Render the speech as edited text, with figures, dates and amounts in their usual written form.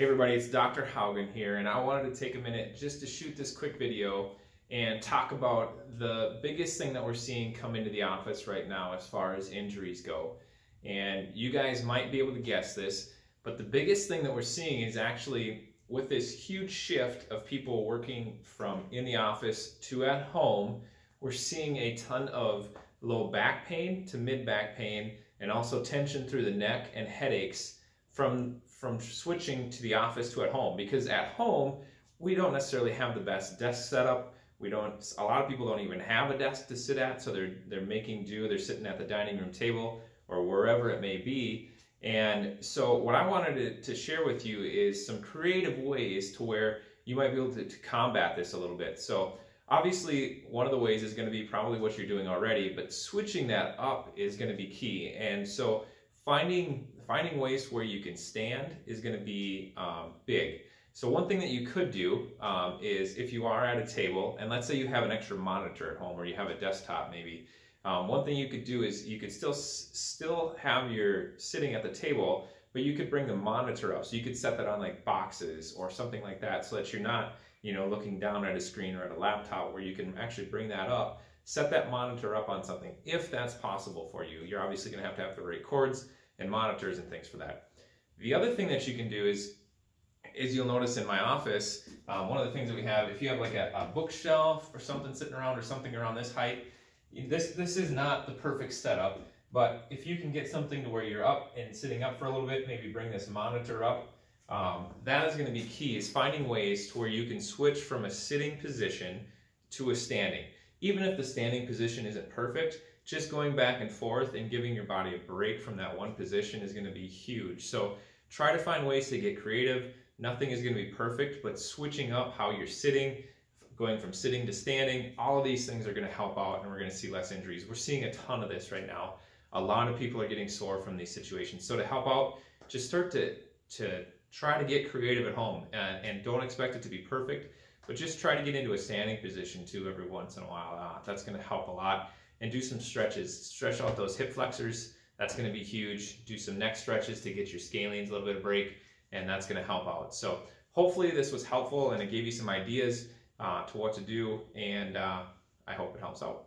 Hey everybody, it's Dr. Haugen here, and I wanted to take a minute just to shoot this quick video and talk about the biggest thing that we're seeing come into the office right now as far as injuries go. And you guys might be able to guess this, but the biggest thing that we're seeing is actually with this huge shift of people working from in the office to at home, we're seeing a ton of low back pain to mid back pain and also tension through the neck and headaches from switching to the office to at home, because at home we don't necessarily have the best desk setup. A lot of people don't even have a desk to sit at, so they're making do. They're sitting at the dining room table or wherever it may be. And so what I wanted to share with you is some creative ways to where you might be able to combat this a little bit. So obviously one of the ways is going to be probably what you're doing already, but switching that up is going to be key. And so finding ways where you can stand is going to be big. So one thing that you could do is if you are at a table, and let's say you have an extra monitor at home or you have a desktop maybe, one thing you could do is you could still have your sitting at the table, but you could bring the monitor up. So you could set that on like boxes or something like that, so that you're not, looking down at a screen or at a laptop, where you can actually bring that up, set that monitor up on something if that's possible for you. You're obviously going to have the right cords and monitors and things for that. The other thing that you can do is you'll notice in my office, one of the things that we have, if you have like a bookshelf or something sitting around or something around this height, this is not the perfect setup, but if you can get something to where you're up and sitting up for a little bit, maybe bring this monitor up, that is going to be key, is finding ways to where you can switch from a sitting position to a standing. Even if the standing position isn't perfect, just going back and forth and giving your body a break from that one position is going to be huge. So try to find ways to get creative. Nothing is going to be perfect, but switching up how you're sitting, going from sitting to standing, all of these things are going to help out, and we're going to see less injuries. We're seeing a ton of this right now. A lot of people are getting sore from these situations. So to help out, just start to try to get creative at home, and don't expect it to be perfect, but just try to get into a standing position too every once in a while. That's going to help a lot. And do some stretches. Stretch out those hip flexors. That's going to be huge. Do some neck stretches to get your scalenes a little bit of break, and that's going to help out. So hopefully this was helpful and it gave you some ideas to what to do, and I hope it helps out.